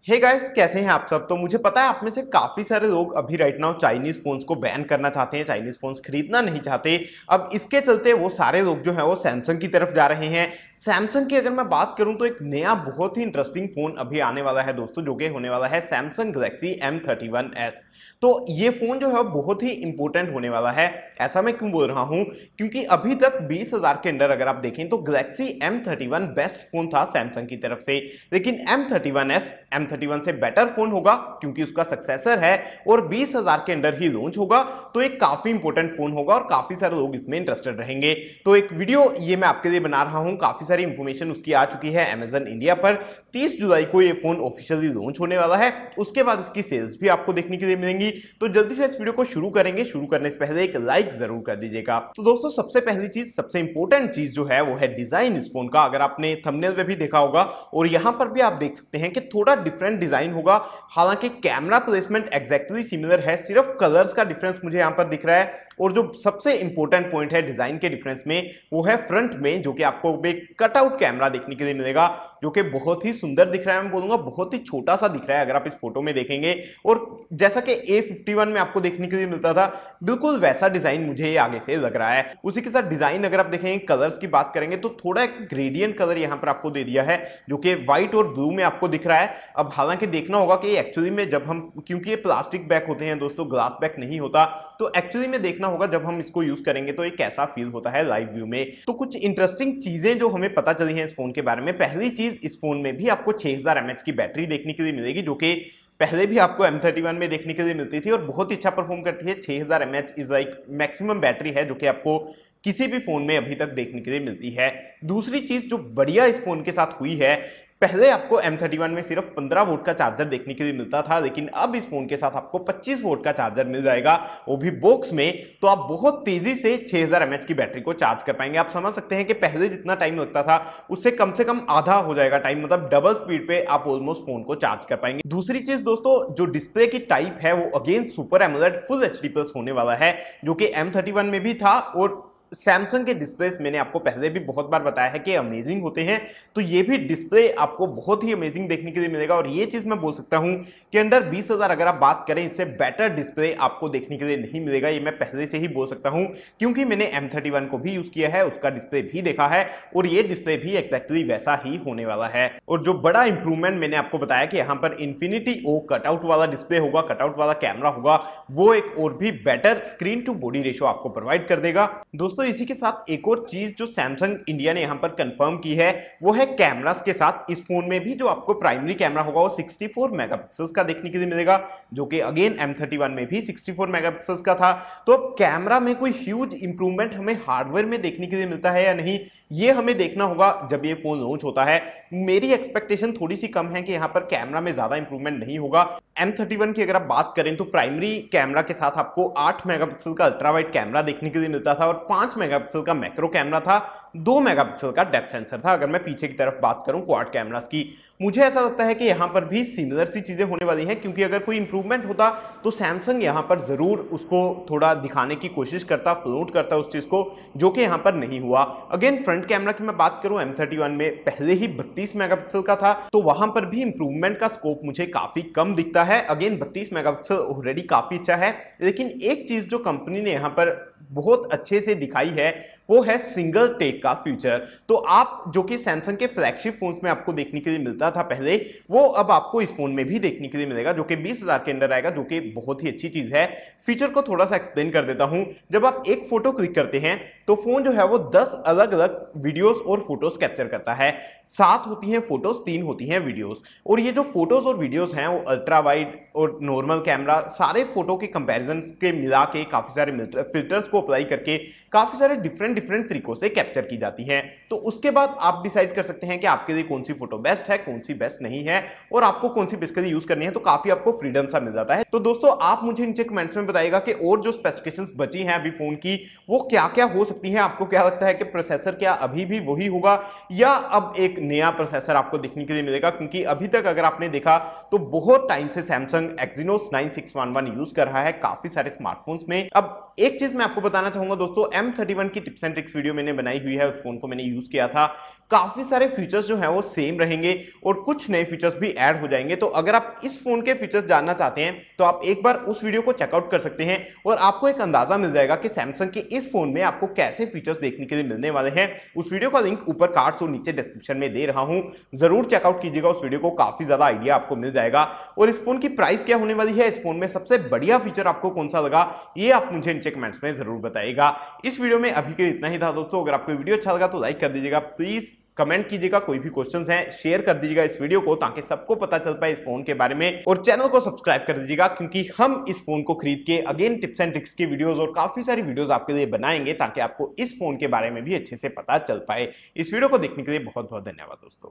Hey guys, कैसे हैं आप सब। तो मुझे पता है आप में से काफी सारे लोग अभी राइट नाउ चाइनीज फोन्स को बैन करना चाहते हैं, चाइनीज फोन्स खरीदना नहीं चाहते। अब इसके चलते वो सारे लोग जो है वो सैमसंग की तरफ जा रहे हैं। सैमसंग की अगर मैं बात करूं तो एक नया बहुत ही इंटरेस्टिंग फोन अभी आने वाला है दोस्तों, जो कि होने वाला है सैमसंग गैलेक्सी M31s। तो ये फोन जो है बहुत ही इंपॉर्टेंट होने वाला है। ऐसा मैं क्यों बोल रहा हूं, क्योंकि अभी तक 20,000 के अंदर अगर आप देखें तो गैलेक्सी M31 बेस्ट फोन था सैमसंग की तरफ से, लेकिन M31s M31 से बेटर फोन होगा क्योंकि उसका सक्सेसर है और 20,000 के अंदर ही लॉन्च होगा। तो एक काफी इंपॉर्टेंट फोन होगा और काफी सारे लोग इसमें इंटरेस्टेड रहेंगे। तो एक वीडियो ये मैं आपके लिए बना रहा हूं, काफी सारी इंफॉर्मेशन उसकी आ चुकी है अमेजन इंडिया पर। 30 जुलाई को ये फोन ऑफिशियली लॉन्च होने वाला है, उसके बाद इसकी सेल्स भी आपको देखने के लिए मिलेंगी। तो जल्दी से इस वीडियो को शुरू करेंगे। शुरू करने से पहले एक लाइक जरूर कर दीजिएगा। तो दोस्तों सबसे पहली चीज, सबसे इंपॉर्टेंट चीज जो है वो है डिजाइन इस फोन का। अगर आपने थंबनेल पे भी देखा होगा और यहां पर भी आप देख सकते हैं कि थोड़ा डिफरेंट डिजाइन होगा। हालांकि कैमरा प्लेसमेंट एग्जैक्टली सिमिलर है, सिर्फ कलर्स का डिफरेंस मुझे यहां पर दिख रहा है। और जो सबसे इंपॉर्टेंट पॉइंट है डिजाइन के डिफरेंस में वो है फ्रंट में, जो कि आपको एक कटआउट कैमरा देखने के लिए मिलेगा, जो कि बहुत ही सुंदर दिख रहा है। मैं बोलूंगा बहुत ही छोटा सा दिख रहा है अगर आप इस फोटो में देखेंगे। और जैसा कि A51 में आपको देखने के लिए मिलता था, बिल्कुल वैसा डिजाइन मुझे ये आगे से लग रहा है। उसी के साथ डिजाइन अगर आप देखेंगे, कलर्स की बात करेंगे तो थोड़ा एक ग्रेडियंट कलर यहां पर आपको दे दिया है, जो कि व्हाइट और ब्लू में आपको दिख रहा है। अब हालांकि देखना होगा कि एक्चुअली में जब हम, क्योंकि ये प्लास्टिक बैक होते हैं दोस्तों, ग्लास बैक नहीं होता, तो एक्चुअली में देखना होगा जब हम इसको यूज करेंगे तो ये कैसा फील होता है लाइव व्यू में। तो कुछ इंटरेस्टिंग चीजें जो हमें पता चली हैं इस फोन के बारे में। पहली चीज, इस फोन में भी आपको 6000 mAh की बैटरी देखने के लिए मिलेगी, जो कि पहले भी आपको M31 में देखने के लिए मिलती थी और बहुत ही अच्छा परफॉर्म करती है। 6000 mAh is like maximum battery है जो कि आपको किसी भी फोन में अभी तक देखने के लिए मिलती है। दूसरी चीज जो बढ़िया इस फोन के साथ हुई है, पहले आपको M31 में सिर्फ 15 वोल्ट का चार्जर देखने के लिए मिलता था, लेकिन अब इस फोन के साथ आपको 25 वोल्ट का चार्जर मिल जाएगा, वो भी बॉक्स में। तो आप बहुत तेजी से 6000 mAh की बैटरी को चार्ज कर पाएंगे। आप समझ सकते हैं कि पहले जितना टाइम लगता था उससे कम से कम आधा हो जाएगा टाइम, मतलब डबल स्पीड पे आप ऑलमोस्ट फोन को चार्ज कर पाएंगे। दूसरी चीज दोस्तों, जो डिस्प्ले की टाइप है वो again super AMOLED full HD+ होने वाला है, जो कि M31 में भी था। और सैमसंग के डिस्प्लेस मैंने आपको पहले भी बहुत बार बताया है कि अमेजिंग होते हैं, तो ये भी डिस्प्ले आपको बहुत ही अमेजिंग देखने के लिए मिलेगा। और ये चीज मैं बोल सकता हूं कि अंडर 20,000 अगर आप बात करें, इससे बेटर डिस्प्ले आपको देखने के लिए नहीं मिलेगा। ये मैं पहले से ही बोल सकता हूं, क्योंकि मैंने M31 को भी यूज किया है, उसका डिस्प्ले भी देखा है और ये डिस्प्ले भी एक्जैक्टली वैसा ही होने वाला है। और जो बड़ा इंप्रूवमेंट मैंने आपको बताया कि यहाँ पर इन्फिनिटी ओ कटआउट वाला डिस्प्ले होगा, कटआउट वाला कैमरा होगा, वो एक और भी better screen to body ratio आपको प्रोवाइड कर देगा। दोस्तों इसी के साथ एक और चीज जो सैमसंग इंडिया ने यहां पर कंफर्म की है वो है कैमरास के साथ। इस फोन में भी जो आपको प्राइमरी कैमरा होगा वो 64 मेगापिक्सल्स का देखने के लिए मिलेगा, जो कि अगेन M31 में भी 64 मेगापिक्सल्स का था। तो अब कैमरा में कोई ह्यूज इंप्रूवमेंट हमें हार्डवेयर में देखने के लिए मिलता है या नहीं, ये हमें देखना होगा जब ये फोन लॉन्च होता है। मेरी एक्सपेक्टेशन थोड़ी सी कम है कि यहां पर कैमरा में ज्यादा इंप्रूवमेंट नहीं होगा। M31 की अगर आप बात करें तो प्राइमरी कैमरा के साथ आपको 8 मेगापिक्सल का अल्ट्रा वाइड कैमरा देखने के लिए मिलता था और 5 मेगापिक्सल का मैक्रो कैमरा था, 2 मेगापिक्सल का डेप्थ सेंसर था। अगर मैं पीछे की तरफ बात करूं क्वाड कैमरास की, मुझे ऐसा लगता है कि यहां पर भी सिमिलर सी चीजें होने वाली हैं, क्योंकि अगर कोई इंप्रूवमेंट होता तो सैमसंग यहां पर जरूर उसको थोड़ा दिखाने की कोशिश करता, फ्लोट करता उस चीज को, जो कि यहां पर नहीं हुआ। अगेन फ्रंट कैमरा की मैं बात करूं, M31 में पहले ही 32 मेगापिक्सल का था, तो वहां पर भी इंप्रूवमेंट का स्कोप मुझे काफी कम दिखता है। अगेन 32 मेगापिक्सल ऑलरेडी काफी अच्छा है, लेकिन एक चीज जो कंपनी ने यहां पर बहुत अच्छे से दिखाई है वो है सिंगल टेक का फीचर। तो आप, जो कि सैमसंग के फ्लैगशिप फोन्स में आपको देखने के लिए मिलता था पहले, वो अब आपको इस फोन में भी देखने के लिए मिलेगा, जो कि 20,000 के अंदर आएगा, जो कि बहुत ही अच्छी चीज है। फीचर को थोड़ा सा एक्सप्लेन कर देता हूं। जब आप एक फोटो क्लिक करते हैं तो फोन जो है वो 10 अलग अलग वीडियोस और फोटोज कैप्चर करता है। 7 होती हैं फोटोज, 3 होती हैं वीडियोस। और ये जो फोटोज और वीडियोस हैं वो अल्ट्रा वाइड और नॉर्मल कैमरा, सारे फोटो के कंपैरिजन के मिला के काफी सारे फिल्टर्स को अप्लाई करके काफी सारे डिफरेंट तरीकों से कैप्चर की जाती हैं। तो उसके बाद आप डिसाइड कर सकते हैं कि आपके लिए कौन सी फोटो बेस्ट है, कौन सी बेस्ट नहीं है, और आपको कौन सी बेसिकली यूज करनी है। तो काफी आपको फ्रीडम सा मिल जाता है। तो दोस्तों आप मुझे नीचे कमेंट्स में बताइएगा कि और जो स्पेसिफिकेशंस बची हैं अभी फोन की, वो क्या क्या हो सकती हैं। आपको क्या लगता है कि प्रोसेसर क्या अभी भी वही होगा या अब एक नया प्रोसेसर आपको देखने के लिए मिलेगा? क्योंकि अभी तक अगर आपने देखा तो बहुत टाइम से सैमसंग Exynos 9611 यूज कर रहा है काफी सारे स्मार्टफोन्स में। अब एक चीज मैं आपको बताना चाहूंगा दोस्तों, M31 की टिप्स एंड ट्रिक्स वीडियो मैंने बनाई हुई है, उस फोन को मैंने यूज किया था। काफी सारे फीचर्स जो है वो सेम रहेंगे और कुछ नए फीचर्स भी ऐड हो जाएंगे। तो अगर आप इस फोन के फीचर्स जानना चाहते हैं तो आप एक बार उस वीडियो को चेकआउट कर सकते हैं और आपको एक अंदाजा मिल जाएगा कि सैमसंग के इस फोन में आपको कैसे फीचर्स देखने के लिए मिलने वाले हैं। उस वीडियो का लिंक ऊपर कार्ड्स और नीचे डिस्क्रिप्शन में दे रहा हूं, जरूर चेकआउट कीजिएगा उस वीडियो को, काफी ज्यादा आइडिया आपको मिल जाएगा। और इस फोन की प्राइस क्या होने वाली है, इस फोन में सबसे बढ़िया फीचर आपको कौन सा लगा, ये आप मुझे नीचे कमेंट्स में जरूर बताइएगा। इस वीडियो में अभी के लिए इतना ही था दोस्तों। अगर आपको वीडियो अच्छा लगा तो लाइक कर दीजिएगा, प्लीज कमेंट कीजिएगा, कोई भी क्वेश्चंस हैं शेयर कर दीजिएगा इस वीडियो को, ताकि सबको पता चल पाए इस फोन के बारे में। और चैनल को सब्सक्राइब कर दीजिएगा, क्योंकि हम इस फोन को खरीद के अगेन टिप्स एंड ट्रिक्स की वीडियोस और काफी सारी वीडियोस आपके लिए बनाएंगे, ताकि आपको इस फोन के बारे में भी अच्छे से पता चल पाए। इस वीडियो को देखने के लिए बहुत बहुत धन्यवाद दोस्तों।